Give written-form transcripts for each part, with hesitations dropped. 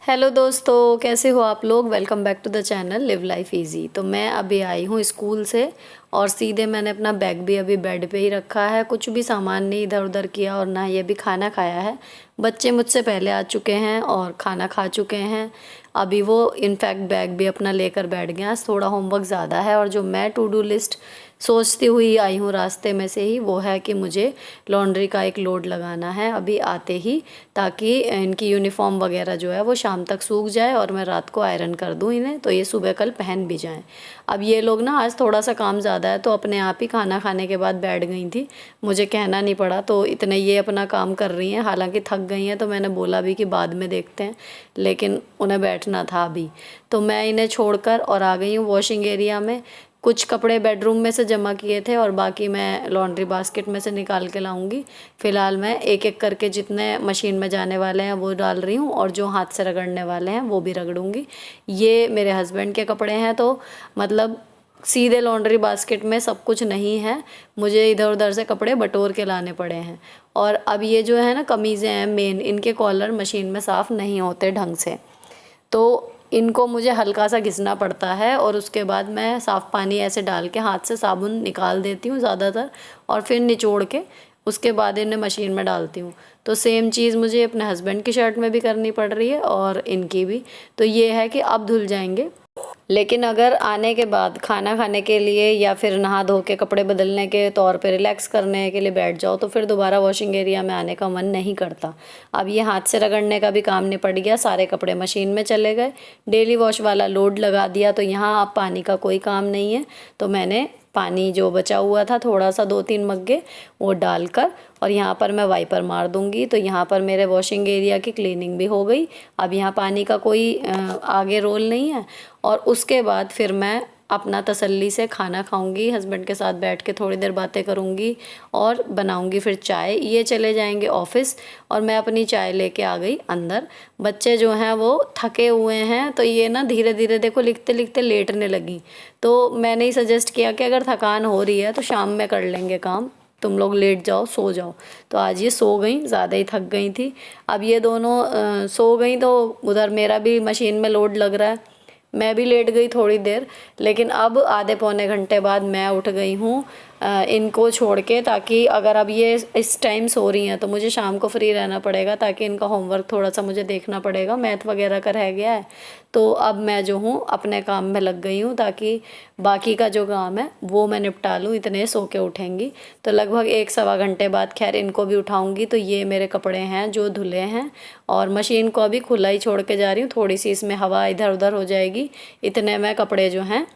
Hello दोस्तों, कैसे हो आप लोग। Welcome back to the channel live life easy. तो मैं अभी आई हूँ स्कूल से और सीधे मैंने अपना बैग भी अभी बेड पे ही रखा है। कुछ भी सामान नहीं इधर उधर किया और ना ही अभी खाना खाया है। बच्चे मुझसे पहले आ चुके हैं और खाना खा चुके हैं। अभी वो इनफैक्ट बैग भी अपना लेकर बैठ गया। आज थोड़ा होमवर्क ज़्यादा है और जो मैं टू डू लिस्ट सोचती हुई आई हूँ रास्ते में से ही, वो है कि मुझे लॉन्ड्री का एक लोड लगाना है अभी आते ही, ताकि इनकी यूनिफॉर्म वगैरह जो है वो शाम तक सूख जाए और मैं रात को आयरन कर दूँ इन्हें, तो ये सुबह कल पहन भी जाएं। अब ये लोग ना आज थोड़ा सा काम ज़्यादा है तो अपने आप ही खाना खाने के बाद बैठ गई थी, मुझे कहना नहीं पड़ा, तो इतने ये अपना काम कर रही हैं। हालांकि थक गई हैं तो मैंने बोला भी कि बाद में देखते हैं, लेकिन उन्हें बैठना था अभी। तो मैं इन्हें छोड़कर और आ गई हूँ वॉशिंग एरिया में। कुछ कपड़े बेडरूम में से जमा किए थे और बाकी मैं लॉन्ड्री बास्केट में से निकाल के लाऊंगी। फ़िलहाल मैं एक एक करके जितने मशीन में जाने वाले हैं वो डाल रही हूँ और जो हाथ से रगड़ने वाले हैं वो भी रगड़ूंगी। ये मेरे हस्बैंड के कपड़े हैं तो मतलब सीधे लॉन्ड्री बास्केट में सब कुछ नहीं है, मुझे इधर उधर से कपड़े बटोर के लाने पड़े हैं। और अब ये जो है ना कमीज़ें हैं मेन, इनके कॉलर मशीन में साफ़ नहीं होते ढंग से, तो इनको मुझे हल्का सा घिसना पड़ता है और उसके बाद मैं साफ़ पानी ऐसे डाल के हाथ से साबुन निकाल देती हूँ ज़्यादातर और फिर निचोड़ के उसके बाद इन्हें मशीन में डालती हूँ। तो सेम चीज़ मुझे अपने हस्बैंड की शर्ट में भी करनी पड़ रही है और इनकी भी। तो ये है कि अब धुल जाएंगे, लेकिन अगर आने के बाद खाना खाने के लिए या फिर नहा धो के कपड़े बदलने के तौर पे रिलैक्स करने के लिए बैठ जाओ तो फिर दोबारा वॉशिंग एरिया में आने का मन नहीं करता। अब ये हाथ से रगड़ने का भी काम निपट गया, सारे कपड़े मशीन में चले गए, डेली वॉश वाला लोड लगा दिया, तो यहाँ अब पानी का कोई काम नहीं है। तो मैंने पानी जो बचा हुआ था थोड़ा सा 2-3 मग्गे वो डालकर और यहाँ पर मैं वाइपर मार दूँगी, तो यहाँ पर मेरे वॉशिंग एरिया की क्लीनिंग भी हो गई। अब यहाँ पानी का कोई आगे रोल नहीं है। और उसके बाद फिर मैं अपना तसल्ली से खाना खाऊंगी, हस्बैंड के साथ बैठ के थोड़ी देर बातें करूंगी और बनाऊंगी फिर चाय। ये चले जाएंगे ऑफिस और मैं अपनी चाय लेके आ गई अंदर। बच्चे जो हैं वो थके हुए हैं तो ये ना धीरे धीरे देखो लिखते लिखते लेटने लगी। तो मैंने ही सजेस्ट किया कि अगर थकान हो रही है तो शाम में कर लेंगे काम, तुम लोग लेट जाओ सो जाओ। तो आज ये सो गई, ज़्यादा ही थक गई थी। अब ये दोनों सो गई तो उधर मेरा भी मशीन में लोड लग रहा है, मैं भी लेट गई थोड़ी देर। लेकिन अब आधे पौने घंटे बाद मैं उठ गई हूँ इनको छोड़ के, ताकि अगर अब ये इस टाइम सो रही हैं तो मुझे शाम को फ्री रहना पड़ेगा, ताकि इनका होमवर्क थोड़ा सा मुझे देखना पड़ेगा, मैथ वगैरह का रह गया है। तो अब मैं जो हूँ अपने काम में लग गई हूँ ताकि बाकी का जो काम है वो मैं निपटा लूँ, इतने सो के उठेंगी। तो लगभग 1-1.25 घंटे बाद खैर इनको भी उठाऊँगी। तो ये मेरे कपड़े हैं जो धुले हैं और मशीन को अभी खुला ही छोड़ के जा रही हूँ, थोड़ी सी इसमें हवा इधर उधर हो जाएगी, इतने मैं कपड़े जो हैं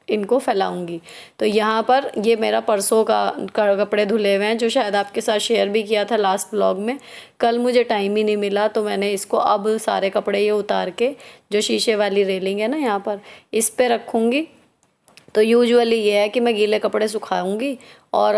इनको फैलाऊंगी। तो यहाँ पर ये मेरा परसों का कपड़े धुले हुए हैं जो शायद आपके साथ शेयर भी किया था लास्ट ब्लॉग में। कल मुझे टाइम ही नहीं मिला तो मैंने इसको अब सारे कपड़े ये उतार के जो शीशे वाली रेलिंग है ना यहाँ पर, इस पे रखूँगी। तो यूजुअली ये है कि मैं गीले कपड़े सुखाऊंगी और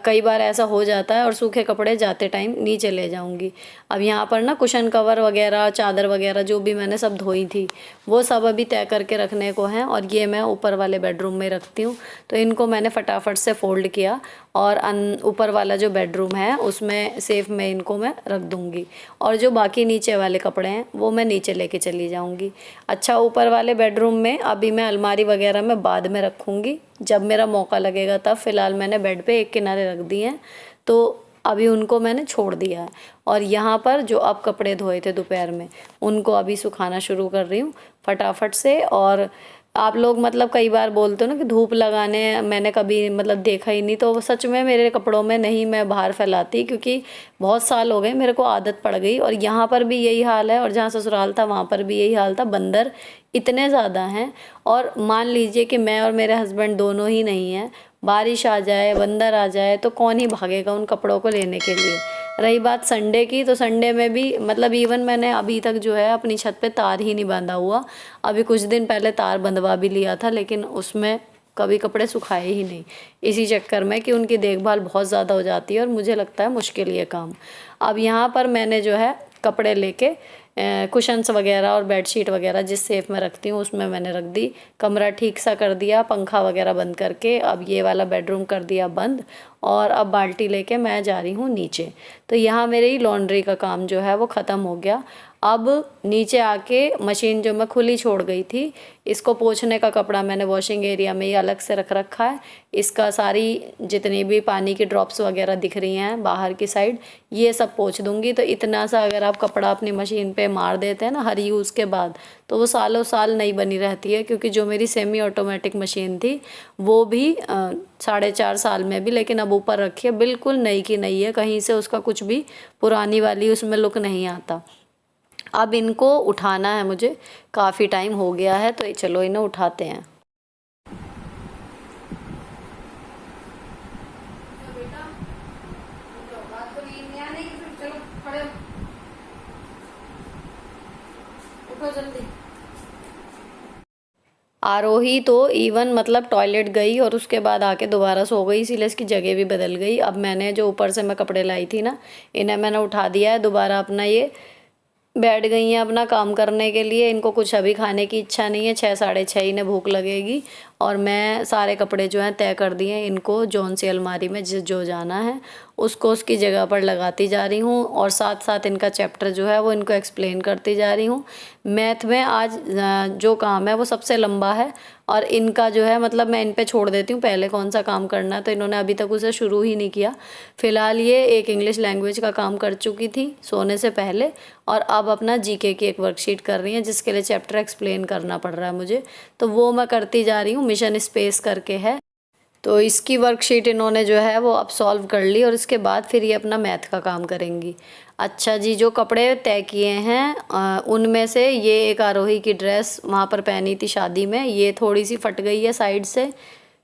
कई बार ऐसा हो जाता है और सूखे कपड़े जाते टाइम नीचे ले जाऊंगी। अब यहाँ पर ना कुशन कवर वगैरह चादर वगैरह जो भी मैंने सब धोई थी वो सब अभी तय करके रखने को हैं और ये मैं ऊपर वाले बेडरूम में रखती हूँ। तो इनको मैंने फटाफट से फ़ोल्ड किया और ऊपर वाला जो बेडरूम है उसमें सेफ में इनको मैं रख दूँगी और जो बाकी नीचे वाले कपड़े हैं वो मैं नीचे लेके चली जाऊँगी। अच्छा, ऊपर वाले बेडरूम में अभी मैं अलमारी वगैरह में बाद में रखूँगी, जब मेरा मौका लगेगा तब। फ़िलहाल मैंने बेड पे एक किनारे रख दी हैं। तो अभी उनको मैंने छोड़ दिया है। और यहाँ पर जो अब कपड़े धोए थे दोपहर में, उनको अभी सुखाना शुरू कर रही हूँ फटाफट से। और आप लोग मतलब कई बार बोलते हो ना कि धूप लगाने, मैंने कभी मतलब देखा ही नहीं, तो वो सच में मेरे कपड़ों में नहीं मैं बाहर फैलाती, क्योंकि बहुत साल हो गए मेरे को आदत पड़ गई। और यहाँ पर भी यही हाल है, और जहाँ ससुराल था वहाँ पर भी यही हाल था। बंदर इतने ज़्यादा हैं, और मान लीजिए कि मैं और मेरे हस्बैंड दोनों ही नहीं हैं, बारिश आ जाए, बंदर आ जाए, तो कौन ही भागेगा उन कपड़ों को लेने के लिए। रही बात संडे की, तो संडे में भी मतलब इवन मैंने अभी तक जो है अपनी छत पे तार ही नहीं बांधा हुआ। अभी कुछ दिन पहले तार बंधवा भी लिया था, लेकिन उसमें कभी कपड़े सुखाए ही नहीं, इसी चक्कर में कि उनकी देखभाल बहुत ज़्यादा हो जाती है और मुझे लगता है मुश्किल ये काम। अब यहाँ पर मैंने जो है कपड़े लेके कुशन्स वगैरह और बेडशीट वगैरह जिस सेफ में रखती हूँ उसमें मैंने रख दी। कमरा ठीक सा कर दिया, पंखा वगैरह बंद करके अब ये वाला बेडरूम कर दिया बंद। और अब बाल्टी लेके मैं जा रही हूँ नीचे। तो यहाँ मेरी लॉन्ड्री का काम जो है वो ख़त्म हो गया। अब नीचे आके मशीन जो मैं खुली छोड़ गई थी, इसको पोंछने का कपड़ा मैंने वॉशिंग एरिया में ये अलग से रख रखा है। इसका सारी जितनी भी पानी की ड्रॉप्स वगैरह दिख रही हैं बाहर की साइड, ये सब पोंछ दूंगी। तो इतना सा अगर आप कपड़ा अपनी मशीन पे मार देते हैं ना हर यूज़ के बाद, तो वो सालों साल नई बनी रहती है। क्योंकि जो मेरी सेमी ऑटोमेटिक मशीन थी वो भी 4.5 साल में भी, लेकिन अब ऊपर रखी है, बिल्कुल नई की नई है, कहीं से उसका कुछ भी पुरानी वाली उसमें लुक नहीं आता। अब इनको उठाना है मुझे, काफ़ी टाइम हो गया है, तो चलो इन्हें उठाते हैं। आरोही तो इवन मतलब टॉयलेट गई और उसके बाद आके दोबारा सो गई, इसीलिए इसकी जगह भी बदल गई। अब मैंने जो ऊपर से मैं कपड़े लाई थी ना, इन्हें मैंने उठा दिया है दोबारा। अपना ये बैठ गई हैं अपना काम करने के लिए। इनको कुछ अभी खाने की इच्छा नहीं है, 6 साढ़े 6 इन्हें भूख लगेगी। और मैं सारे कपड़े जो हैं तय कर दिए हैं, इनको जौन सी अलमारी में जो जाना है उसको उसकी जगह पर लगाती जा रही हूँ। और साथ साथ इनका चैप्टर जो है वो इनको एक्सप्लेन करती जा रही हूँ। मैथ में आज जो काम है वो सबसे लंबा है, और इनका जो है मतलब मैं इन पे छोड़ देती हूँ पहले कौन सा काम करना है, तो इन्होंने अभी तक उसे शुरू ही नहीं किया। फ़िलहाल ये एक इंग्लिश लैंग्वेज का काम कर चुकी थी सोने से पहले, और अब अपना जीके की एक वर्कशीट कर रही हैं जिसके लिए चैप्टर एक्सप्लेन करना पड़ रहा है मुझे, तो वो मैं करती जा रही हूँ। मिशन स्पेस करके है, तो इसकी वर्कशीट इन्होंने जो है वो अब सॉल्व कर ली, और इसके बाद फिर ये अपना मैथ का काम करेंगी। अच्छा जी, जो कपड़े तय किए हैं उनमें से ये एक आरोही की ड्रेस वहाँ पर पहनी थी शादी में, ये थोड़ी सी फट गई है साइड से।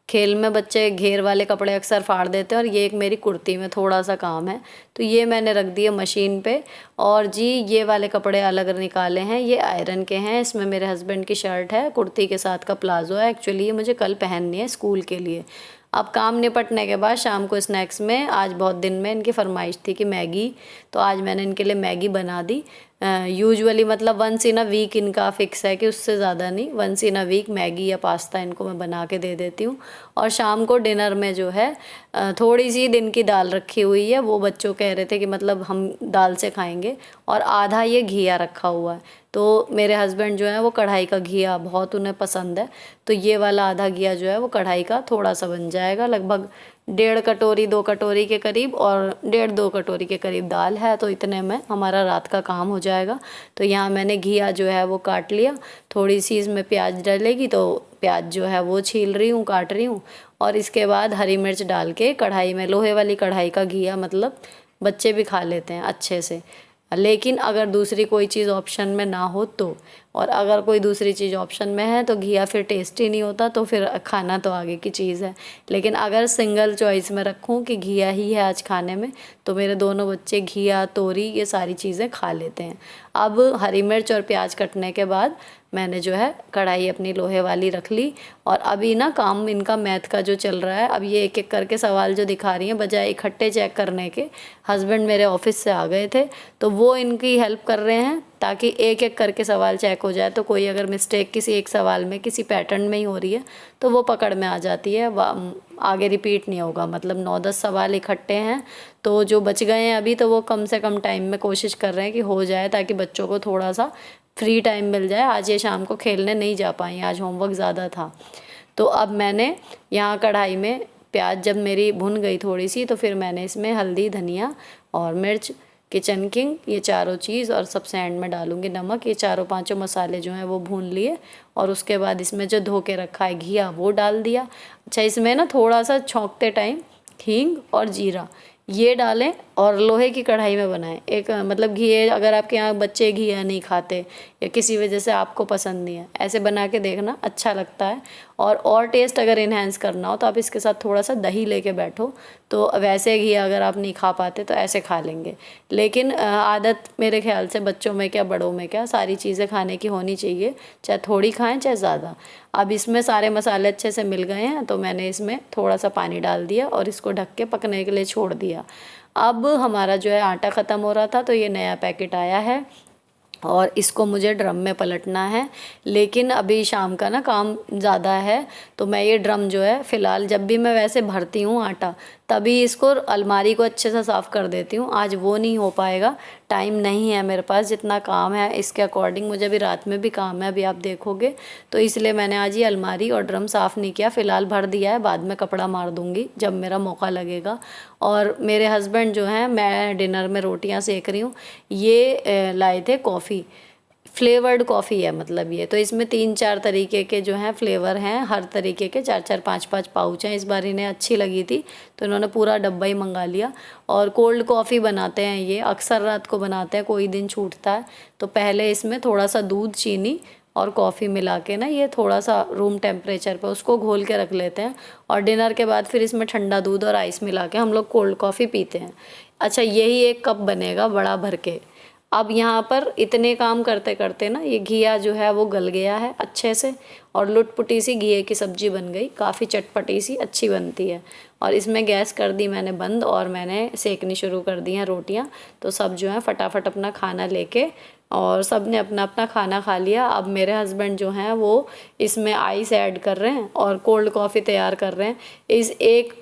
खेल में बच्चे घेर वाले कपड़े अक्सर फाड़ देते हैं, और ये एक मेरी कुर्ती में थोड़ा सा काम है, तो ये मैंने रख दिया मशीन पे। और जी ये वाले कपड़े अलग निकाले हैं, ये आयरन के हैं। इसमें मेरे हस्बैंड की शर्ट है, कुर्ती के साथ का प्लाजो है। एक्चुअली ये मुझे कल पहननी है स्कूल के लिए। अब काम निपटने के बाद शाम को स्नैक्स में, आज बहुत दिन में इनकी फरमाइश थी कि मैगी, तो आज मैंने इनके लिए मैगी बना दी। यूजुअली मतलब वंस इन अ वीक इनका फिक्स है कि उससे ज़्यादा नहीं, once in a week Maggi या पास्ता इनको मैं बना के दे देती हूँ। और शाम को डिनर में जो है थोड़ी सी दिन की दाल रखी हुई है, वो बच्चों कह रहे थे कि मतलब हम दाल से खाएंगे, और आधा ये घिया रखा हुआ है। तो मेरे हस्बैंड जो है वो कढ़ाई का घिया बहुत उन्हें पसंद है, तो ये वाला आधा घिया जो है वो कढ़ाई का थोड़ा सा बन जाएगा। लगभग 1.5 कटोरी 2 कटोरी के करीब, और 1.5-2 कटोरी के करीब दाल है, तो इतने में हमारा रात का काम हो जाएगा। तो यहाँ मैंने घिया जो है वो काट लिया, थोड़ी सी इसमें प्याज डलेगी तो प्याज जो है वो छील रही हूँ, काट रही हूँ। और इसके बाद हरी मिर्च डाल के कढ़ाई में, लोहे वाली कढ़ाई का घिया मतलब बच्चे भी खा लेते हैं अच्छे से। लेकिन अगर दूसरी कोई चीज़ ऑप्शन में ना हो तो, और अगर कोई दूसरी चीज़ ऑप्शन में है तो घिया फिर टेस्टी नहीं होता, तो फिर खाना तो आगे की चीज़ है। लेकिन अगर सिंगल चॉइस में रखूं कि घिया ही है आज खाने में, तो मेरे दोनों बच्चे घिया, तोरी, ये सारी चीज़ें खा लेते हैं। अब हरी मिर्च और प्याज कटने के बाद मैंने जो है कढ़ाई अपनी लोहे वाली रख ली। और अभी ना काम इनका मैथ का जो चल रहा है, अब ये एक एक करके सवाल जो दिखा रही हैं बजाय इकट्ठे चेक करने के, हस्बैंड मेरे ऑफिस से आ गए थे तो वो इनकी हेल्प कर रहे हैं ताकि एक एक करके सवाल चेक हो जाए। तो कोई अगर मिस्टेक किसी एक सवाल में किसी पैटर्न में ही हो रही है तो वो पकड़ में आ जाती है, आगे रिपीट नहीं होगा। मतलब 9-10 सवाल इकट्ठे हैं, तो जो बच गए हैं अभी तो वो कम से कम टाइम में कोशिश कर रहे हैं कि हो जाए, ताकि बच्चों को थोड़ा सा फ्री टाइम मिल जाए। आज ये शाम को खेलने नहीं जा पाई, आज होमवर्क ज़्यादा था। तो अब मैंने यहाँ कढ़ाई में प्याज जब मेरी भुन गई थोड़ी सी तो फिर मैंने इसमें हल्दी, धनिया और मिर्च, किचन किंग, ये चारों चीज़ और सबसे एंड में डालूँगी नमक, ये चारों पांचों मसाले जो हैं वो भून लिए। और उसके बाद इसमें जो धो के रखा है घिया वो डाल दिया। अच्छा, इसमें ना थोड़ा सा छौंकते टाइम हींग और जीरा ये डालें और लोहे की कढ़ाई में बनाएं। एक मतलब घी, अगर आपके यहाँ बच्चे घिया नहीं खाते या किसी वजह से आपको पसंद नहीं है, ऐसे बना के देखना, अच्छा लगता है। और टेस्ट अगर इन्हेंस करना हो तो आप इसके साथ थोड़ा सा दही लेके बैठो, तो वैसे घिया अगर आप नहीं खा पाते तो ऐसे खा लेंगे। लेकिन आदत मेरे ख्याल से बच्चों में क्या बड़ों में क्या सारी चीज़ें खाने की होनी चाहिए, चाहे थोड़ी खाएं चाहे ज़्यादा। अब इसमें सारे मसाले अच्छे से मिल गए हैं तो मैंने इसमें थोड़ा सा पानी डाल दिया और इसको ढक के पकने के लिए छोड़ दिया। अब हमारा जो है आटा ख़त्म हो रहा था तो ये नया पैकेट आया है और इसको मुझे ड्रम में पलटना है। लेकिन अभी शाम का ना काम ज़्यादा है तो मैं ये ड्रम जो है फ़िलहाल, जब भी मैं वैसे भरती हूँ आटा तभी इसको अलमारी को अच्छे से साफ़ कर देती हूँ। आज वो नहीं हो पाएगा, टाइम नहीं है मेरे पास, जितना काम है इसके अकॉर्डिंग मुझे अभी रात में भी काम है, अभी आप देखोगे। तो इसलिए मैंने आज ये अलमारी और ड्रम साफ़ नहीं किया, फ़िलहाल भर दिया है, बाद में कपड़ा मार दूँगी जब मेरा मौका लगेगा। और मेरे हस्बैंड जो हैं, मैं डिनर में रोटियां सेक रही हूँ, ये लाए थे कॉफ़ी, फ्लेवर्ड कॉफ़ी है मतलब ये। तो इसमें 3-4 तरीके के जो हैं फ्लेवर हैं, हर तरीके के 4-4 5-5 पाउच हैं। इस बार इन्हें अच्छी लगी थी तो इन्होंने पूरा डब्बा ही मंगा लिया। और कोल्ड कॉफ़ी बनाते हैं, ये अक्सर रात को बनाते हैं, कोई दिन छूटता है तो पहले इसमें थोड़ा सा दूध, चीनी और कॉफ़ी मिला के ना, ये थोड़ा सा रूम टेम्परेचर पे उसको घोल के रख लेते हैं और डिनर के बाद फिर इसमें ठंडा दूध और आइस मिला के हम लोग कोल्ड कॉफ़ी पीते हैं। अच्छा, यही एक कप बनेगा बड़ा भर के। अब यहाँ पर इतने काम करते करते ना ये घिया जो है वो गल गया है अच्छे से और लुटपुटी सी घिये की सब्ज़ी बन गई, काफ़ी चटपटी सी अच्छी बनती है। और इसमें गैस कर दी मैंने बंद और मैंने सेकनी शुरू कर दी हैं रोटियाँ। तो सब जो है फटाफट अपना खाना लेके और सब ने अपना अपना खाना खा लिया। अब मेरे हस्बैंड जो हैं वो इसमें आइस ऐड कर रहे हैं और कोल्ड कॉफ़ी तैयार कर रहे हैं। इस एक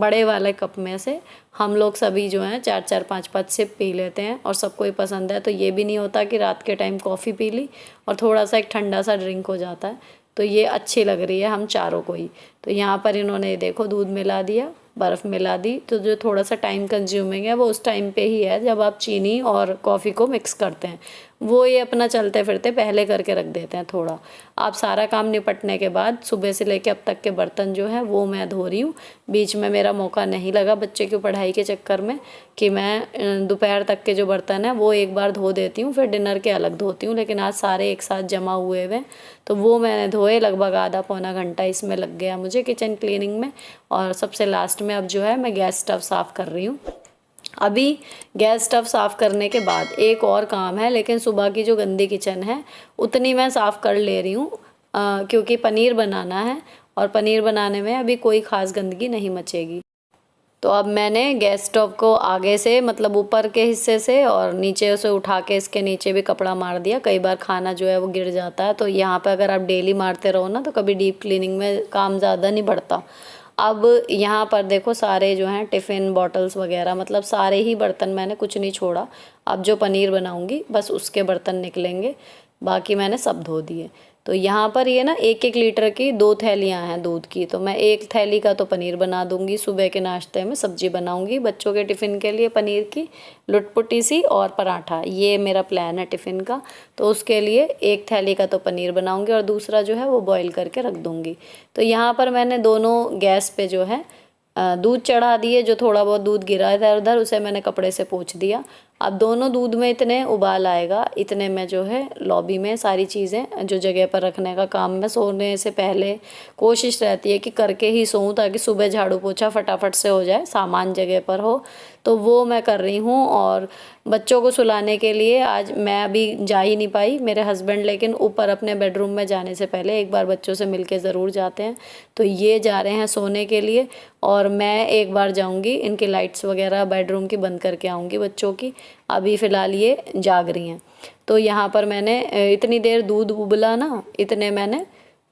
बड़े वाले कप में से हम लोग सभी जो हैं 4-4 5-5 सिप पी लेते हैं और सबको ही पसंद है। तो ये भी नहीं होता कि रात के टाइम कॉफ़ी पी ली और थोड़ा सा एक ठंडा सा ड्रिंक हो जाता है। तो ये अच्छी लग रही है हम चारों को ही। तो यहाँ पर इन्होंने देखो दूध मिला दिया, बर्फ़ मिला दी। तो जो थोड़ा सा टाइम कंज्यूमिंग है वो उस टाइम पे ही है जब आप चीनी और कॉफ़ी को मिक्स करते हैं, वो ये अपना चलते फिरते पहले करके रख देते हैं थोड़ा। आप सारा काम निपटने के बाद सुबह से लेके अब तक के बर्तन जो है वो मैं धो रही हूँ। बीच में मेरा मौका नहीं लगा बच्चे की पढ़ाई के चक्कर में कि मैं दोपहर तक के जो बर्तन हैं वो एक बार धो देती हूँ, फिर डिनर के अलग धोती हूँ। लेकिन आज सारे एक साथ जमा हुए हुए तो वो मैंने धोए। लगभग आधा पौना घंटा इसमें लग गया मुझे किचन क्लीनिंग में। और सबसे लास्ट में अब जो है मैं गैस स्टव साफ़ कर रही हूँ। अभी गैस स्टव साफ़ करने के बाद एक और काम है, लेकिन सुबह की जो गंदी किचन है उतनी मैं साफ़ कर ले रही हूँ क्योंकि पनीर बनाना है और पनीर बनाने में अभी कोई ख़ास गंदगी नहीं मचेगी। तो अब मैंने गैस स्टोव को आगे से मतलब ऊपर के हिस्से से और नीचे से उठा के इसके नीचे भी कपड़ा मार दिया। कई बार खाना जो है वो गिर जाता है, तो यहाँ पे अगर आप डेली मारते रहो ना तो कभी डीप क्लीनिंग में काम ज़्यादा नहीं बढ़ता। अब यहाँ पर देखो सारे जो हैं टिफ़िन बॉटल्स वगैरह मतलब सारे ही बर्तन, मैंने कुछ नहीं छोड़ा। अब जो पनीर बनाऊँगी बस उसके बर्तन निकलेंगे, बाकी मैंने सब धो दिए। तो यहाँ पर ये ना 1-1 लीटर की 2 थैलियाँ हैं दूध की, तो मैं 1 थैली का तो पनीर बना दूँगी। सुबह के नाश्ते में सब्जी बनाऊँगी, बच्चों के टिफ़िन के लिए पनीर की लुटपुटी सी और पराठा, ये मेरा प्लान है टिफ़िन का। तो उसके लिए 1 थैली का तो पनीर बनाऊँगी और दूसरा जो है वो बॉईल करके रख दूँगी। तो यहाँ पर मैंने दोनों गैस पे जो है दूध चढ़ा दिए, जो थोड़ा बहुत दूध गिरा था उधर उसे मैंने कपड़े से पोंछ दिया। अब दोनों दूध में इतने उबाल आएगा, इतने में जो है लॉबी में सारी चीज़ें जो जगह पर रखने का काम में सोने से पहले कोशिश रहती है कि करके ही सोऊं ताकि सुबह झाड़ू पोछा फटाफट से हो जाए, सामान जगह पर हो। तो वो मैं कर रही हूँ। और बच्चों को सुलाने के लिए आज मैं अभी जा ही नहीं पाई, मेरे हस्बैंड लेकिन ऊपर अपने बेडरूम में जाने से पहले एक बार बच्चों से मिलके ज़रूर जाते हैं। तो ये जा रहे हैं सोने के लिए और मैं एक बार जाऊँगी, इनकी लाइट्स वगैरह बेडरूम की बंद करके आऊँगी बच्चों की। अभी फ़िलहाल ये जाग रही हैं। तो यहाँ पर मैंने इतनी देर दूध उबला ना, इतने मैंने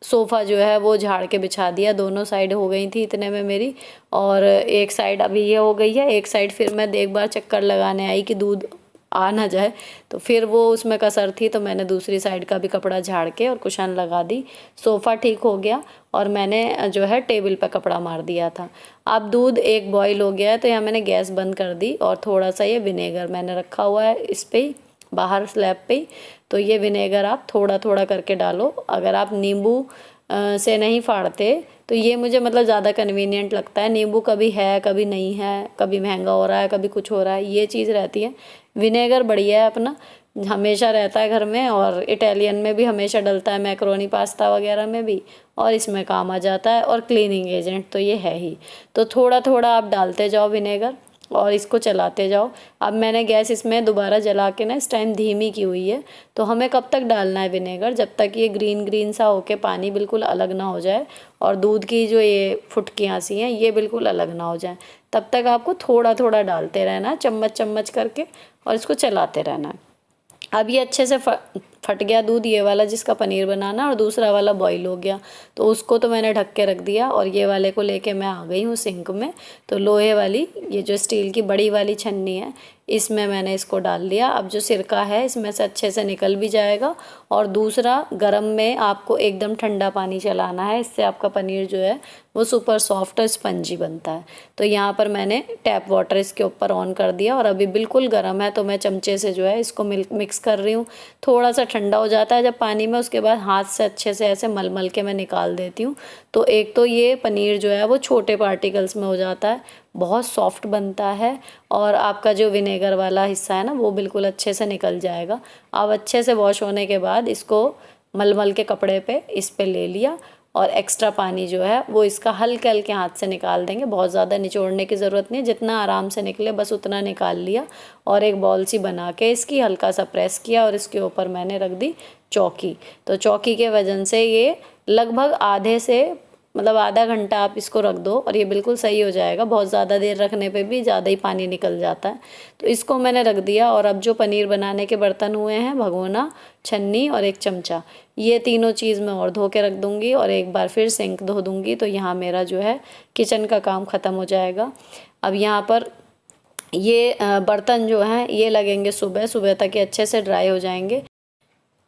सोफ़ा जो है वो झाड़ के बिछा दिया, दोनों साइड हो गई थी इतने में मेरी। और एक साइड अभी ये हो गई है, एक साइड फिर मैं एक बार चक्कर लगाने आई कि दूध आ ना जाए। तो फिर वो उसमें कसर थी, तो मैंने दूसरी साइड का भी कपड़ा झाड़ के और कुशन लगा दी। सोफ़ा ठीक हो गया और मैंने जो है टेबल पे कपड़ा मार दिया था। अब दूध एक बॉईल हो गया है, तो यहाँ मैंने गैस बंद कर दी और थोड़ा सा ये विनेगर मैंने रखा हुआ है इस पे ही, बाहर स्लैब पे ही। तो ये विनेगर आप थोड़ा थोड़ा करके डालो। अगर आप नींबू से नहीं फाड़ते तो ये मुझे मतलब ज़्यादा कन्वीनियंट लगता है। नींबू कभी है कभी नहीं है, कभी महंगा हो रहा है कभी कुछ हो रहा है, ये चीज़ रहती है। विनेगर बढ़िया है अपना, हमेशा रहता है घर में, और इटालियन में भी हमेशा डलता है, मैक्रोनी पास्ता वगैरह में भी, और इसमें काम आ जाता है। और क्लीनिंग एजेंट तो ये है ही। तो थोड़ा थोड़ा आप डालते जाओ विनेगर और इसको चलाते जाओ। अब मैंने गैस इसमें दोबारा जला के ना इस टाइम धीमी की हुई है। तो हमें कब तक डालना है विनेगर, जब तक ये ग्रीन ग्रीन सा होके पानी बिल्कुल अलग ना हो जाए और दूध की जो ये फुटकियाँ सी हैं ये बिल्कुल अलग ना हो जाए, तब तक आपको थोड़ा थोड़ा डालते रहना है, चम्मच चम्मच करके, और इसको चलाते रहना है। अब ये अच्छे से फट गया दूध, ये वाला जिसका पनीर बनाना, और दूसरा वाला बॉईल हो गया। तो उसको तो मैंने ढक के रख दिया और ये वाले को लेके मैं आ गई हूँ सिंक में। तो लोहे वाली, ये जो स्टील की बड़ी वाली छन्नी है, इसमें मैंने इसको डाल लिया। अब जो सिरका है इसमें से अच्छे से निकल भी जाएगा। और दूसरा, गरम में आपको एकदम ठंडा पानी चलाना है, इससे आपका पनीर जो है वो सुपर सॉफ्ट और स्पंजी बनता है। तो यहाँ पर मैंने टैप वाटर इसके ऊपर ऑन कर दिया और अभी बिल्कुल गर्म है, तो मैं चमचे से जो है इसको मिक्स कर रही हूँ। थोड़ा सा ठंडा हो जाता है जब पानी में, उसके बाद हाथ से अच्छे से ऐसे मल मल के मैं निकाल देती हूँ। तो एक तो ये पनीर जो है वो छोटे पार्टिकल्स में हो जाता है, बहुत सॉफ्ट बनता है, और आपका जो विनेगर वाला हिस्सा है ना वो बिल्कुल अच्छे से निकल जाएगा। अब अच्छे से वॉश होने के बाद इसको मल मल के कपड़े पे इस पे ले लिया, और एक्स्ट्रा पानी जो है वो इसका हल्के हल्के हाथ से निकाल देंगे। बहुत ज़्यादा निचोड़ने की ज़रूरत नहीं, जितना आराम से निकले बस उतना निकाल लिया। और एक बॉल सी बना के इसकी हल्का सा प्रेस किया और इसके ऊपर मैंने रख दी चौकी। तो चौकी के वजन से ये लगभग आधे से मतलब आधा घंटा आप इसको रख दो और ये बिल्कुल सही हो जाएगा। बहुत ज़्यादा देर रखने पे भी ज़्यादा ही पानी निकल जाता है। तो इसको मैंने रख दिया, और अब जो पनीर बनाने के बर्तन हुए हैं, भगोना, छन्नी और एक चमचा, ये तीनों चीज़ मैं और धो के रख दूँगी और एक बार फिर सिंक धो दूँगी। तो यहाँ मेरा जो है किचन का काम ख़त्म हो जाएगा। अब यहाँ पर ये बर्तन जो हैं ये लगेंगे सुबह सुबह तक ये अच्छे से ड्राई हो जाएंगे।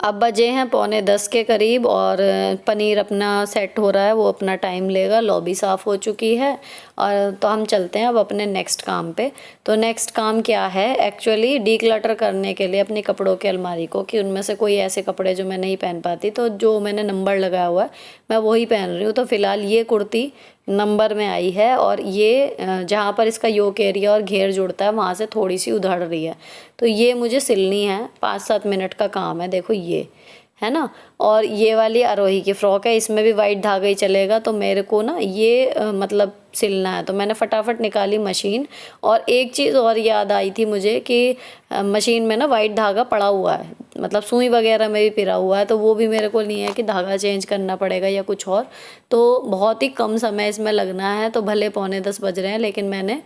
अब बजे हैं 9:45 के करीब और पनीर अपना सेट हो रहा है, वो अपना टाइम लेगा। लॉबी साफ़ हो चुकी है, और तो हम चलते हैं अब अपने नेक्स्ट काम पे। तो नेक्स्ट काम क्या है, एक्चुअली डीक्लटर करने के लिए अपनी कपड़ों की अलमारी को, कि उनमें से कोई ऐसे कपड़े जो मैं नहीं पहन पाती, तो जो मैंने नंबर लगाया हुआ है मैं वही पहन रही हूँ। तो फ़िलहाल ये कुर्ती नंबर में आई है, और ये जहाँ पर इसका योक एरिया और घेर जुड़ता है वहाँ से थोड़ी सी उधड़ रही है। तो ये मुझे सिलनी है, 5-7 मिनट का काम है। देखो ये है ना। और ये वाली आरोही की फ़्रॉक है, इसमें भी वाइट धागा ही चलेगा। तो मेरे को ना ये मतलब सिलना है, तो मैंने फटाफट निकाली मशीन। और एक चीज़ और याद आई थी मुझे कि मशीन में ना वाइट धागा पड़ा हुआ है, मतलब सुई वगैरह में भी पिरा हुआ है। तो वो भी मेरे को नहीं है कि धागा चेंज करना पड़ेगा या कुछ और। तो बहुत ही कम समय इसमें लगना है, तो भले 9:45 बज रहे हैं, लेकिन मैंने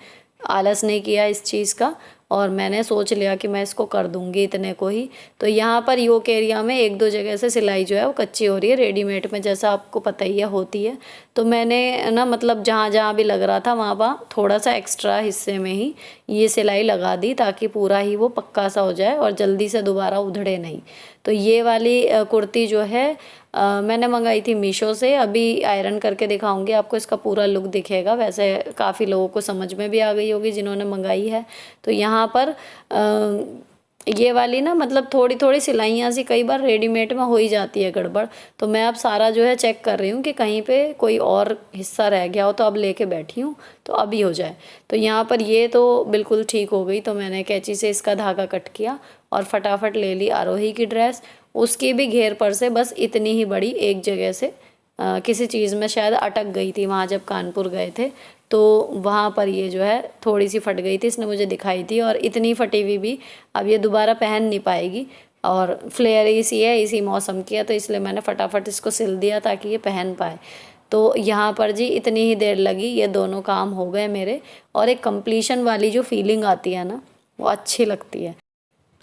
आलस नहीं किया इस चीज़ का, और मैंने सोच लिया कि मैं इसको कर दूंगी इतने को ही। तो यहाँ पर योक एरिया में 1-2 जगह से सिलाई जो है वो कच्ची हो रही है, रेडीमेड में जैसा आपको पता ही है होती है। तो मैंने ना मतलब जहाँ जहाँ भी लग रहा था वहाँ वहाँ थोड़ा सा एक्स्ट्रा हिस्से में ही ये सिलाई लगा दी, ताकि पूरा ही वो पक्का सा हो जाए और जल्दी से दोबारा उधड़े नहीं। तो ये वाली कुर्ती जो है मैंने मंगाई थी मीशो से। अभी आयरन करके दिखाऊंगी आपको, इसका पूरा लुक दिखेगा। वैसे काफ़ी लोगों को समझ में भी आ गई होगी जिन्होंने मंगाई है। तो यहाँ पर ये वाली ना मतलब थोड़ी थोड़ी सिलाइयाँ सी कई बार रेडीमेड में हो ही जाती है गड़बड़। तो मैं अब सारा जो है चेक कर रही हूँ कि कहीं पे कोई और हिस्सा रह गया हो, तो अब लेके बैठी हूँ तो अभी हो जाए। तो यहाँ पर ये तो बिल्कुल ठीक हो गई। तो मैंने कैंची से इसका धागा कट किया और फटाफट ले ली आरोही की ड्रेस। उसकी भी घेर पर से बस इतनी ही बड़ी एक जगह से किसी चीज़ में शायद अटक गई थी वहाँ जब कानपुर गए थे, तो वहाँ पर ये जो है थोड़ी सी फट गई थी, इसने मुझे दिखाई थी। और इतनी फटी हुई भी अब ये दोबारा पहन नहीं पाएगी, और फ्लेयर इसी है, इसी मौसम की है, तो इसलिए मैंने फटाफट इसको सिल दिया ताकि ये पहन पाए। तो यहाँ पर जी इतनी ही देर लगी, ये दोनों काम हो गए मेरे। और एक कंप्लीशन वाली जो फीलिंग आती है ना वो अच्छी लगती है।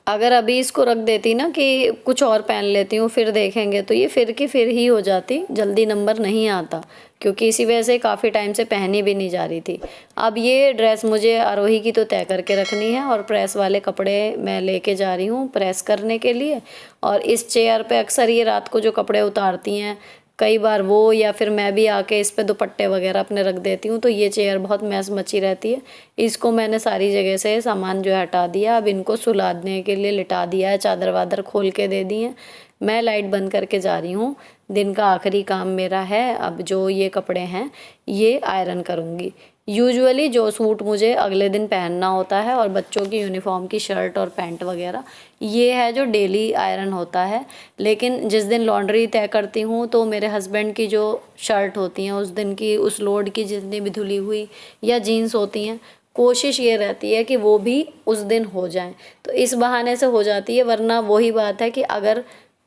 अगर अभी इसको रख देती ना कि कुछ और पहन लेती हूँ फिर देखेंगे, तो ये फिर की फिर ही हो जाती, जल्दी नंबर नहीं आता। क्योंकि इसी वजह से काफ़ी टाइम से पहनी भी नहीं जा रही थी। अब ये ड्रेस मुझे आरोही की तो तय करके रखनी है और प्रेस वाले कपड़े मैं लेके जा रही हूँ प्रेस करने के लिए। और इस चेयर पे अक्सर ये रात को जो कपड़े उतारती हैं, कई बार वो या फिर मैं भी आके इस पे दुपट्टे वगैरह अपने रख देती हूँ, तो ये चेयर बहुत मैस मची रहती है। इसको मैंने सारी जगह से सामान जो है हटा दिया। अब इनको सुलाने के लिए लिटा दिया है, चादर वादर खोल के दे दी हैं। मैं लाइट बंद करके जा रही हूँ। दिन का आखिरी काम मेरा है। अब जो ये कपड़े हैं ये आयरन करूँगी। यूजुअली जो सूट मुझे अगले दिन पहनना होता है और बच्चों की यूनिफॉर्म की शर्ट और पैंट वगैरह, ये है जो डेली आयरन होता है। लेकिन जिस दिन लॉन्ड्री तय करती हूँ तो मेरे हस्बैंड की जो शर्ट होती हैं उस दिन की, उस लोड की जितनी भी धुली हुई या जीन्स होती हैं, कोशिश ये रहती है कि वो भी उस दिन हो जाएं। तो इस बहाने से हो जाती है, वरना वही बात है कि अगर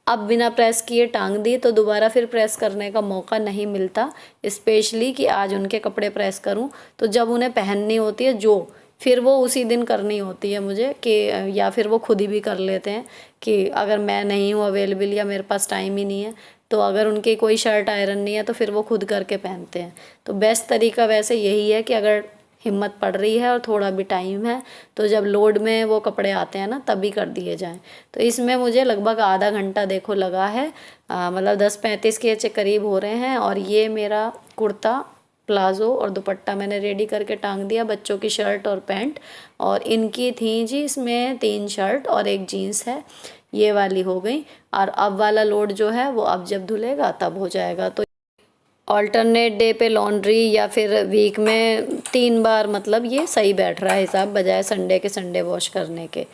अब बिना प्रेस किए टांग दी तो दोबारा फिर प्रेस करने का मौका नहीं मिलता। स्पेशली कि आज उनके कपड़े प्रेस करूं तो जब उन्हें पहननी होती है जो, फिर वो उसी दिन करनी होती है मुझे, कि या फिर वो खुद ही भी कर लेते हैं कि अगर मैं नहीं हूँ अवेलेबल या मेरे पास टाइम ही नहीं है, तो अगर उनकी कोई शर्ट आयरन नहीं है तो फिर वो खुद करके पहनते हैं। तो बेस्ट तरीका वैसे यही है कि अगर हिम्मत पड़ रही है और थोड़ा भी टाइम है तो जब लोड में वो कपड़े आते हैं ना तभी कर दिए जाएं। तो इसमें मुझे लगभग आधा घंटा देखो लगा है, मतलब 10:35 के करीब हो रहे हैं। और ये मेरा कुर्ता, प्लाज़ो और दुपट्टा मैंने रेडी करके टांग दिया, बच्चों की शर्ट और पैंट। और इनकी थी जी इसमें 3 शर्ट और 1 जीन्स है, ये वाली हो गई। और अब वाला लोड जो है वो अब जब धुलेगा तब हो जाएगा। तो ऑल्टरनेट डे पे लॉन्ड्री या फिर वीक में 3 बार, मतलब ये सही बैठ रहा है हिसाब, बजाय संडे के संडे वॉश करने के।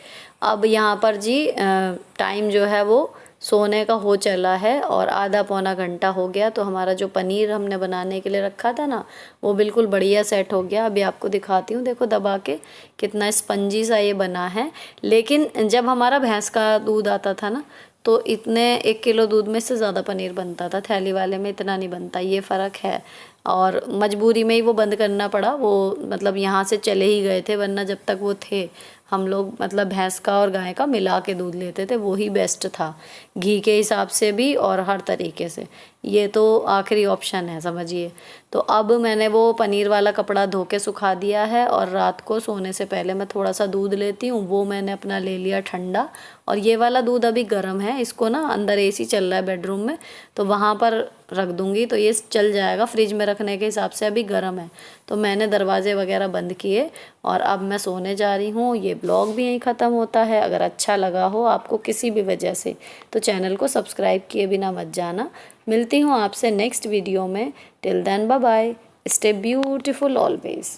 अब यहाँ पर जी टाइम जो है वो सोने का हो चला है और आधा पौना घंटा हो गया। तो हमारा जो पनीर हमने बनाने के लिए रखा था ना, वो बिल्कुल बढ़िया सेट हो गया। अभी आपको दिखाती हूँ, देखो दबा के कितना स्पंजी सा ये बना है। लेकिन जब हमारा भैंस का दूध आता था ना तो इतने 1 किलो दूध में से ज़्यादा पनीर बनता था, थैली वाले में इतना नहीं बनता, ये फ़र्क है। और मजबूरी में ही वो बंद करना पड़ा, वो मतलब यहाँ से चले ही गए थे, वरना जब तक वो थे हम लोग मतलब भैंस का और गाय का मिला के दूध लेते थे, वो ही बेस्ट था, घी के हिसाब से भी और हर तरीके से। ये तो आखिरी ऑप्शन है समझिए। तो अब मैंने वो पनीर वाला कपड़ा धो के सुखा दिया है और रात को सोने से पहले मैं थोड़ा सा दूध लेती हूँ, वो मैंने अपना ले लिया ठंडा। और ये वाला दूध अभी गर्म है, इसको ना अंदर एसी चल रहा है बेडरूम में, तो वहाँ पर रख दूँगी तो ये चल जाएगा। फ्रिज में रखने के हिसाब से अभी गर्म है। तो मैंने दरवाजे वगैरह बंद किए और अब मैं सोने जा रही हूँ। ये ब्लॉग भी यहीं ख़त्म होता है। अगर अच्छा लगा हो आपको किसी भी वजह से तो चैनल को सब्सक्राइब किए बिना मत जाना। मिलती हूँ आपसे नेक्स्ट वीडियो में। Till then bye bye, stay beautiful always.